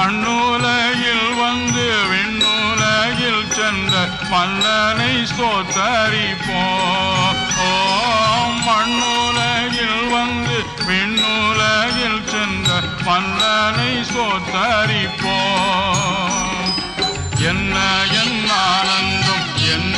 மண்ணுலகில் வந்து விண்ணுலகில் சென்ற மன்னனை ஸ்தோத்தரிப்போம். மண்ணுலகில் வந்து விண்ணுலகில் சென்ற மன்னனை ஸ்தோத்தரிப்போம். என்ன ஆனந்தம், என்ன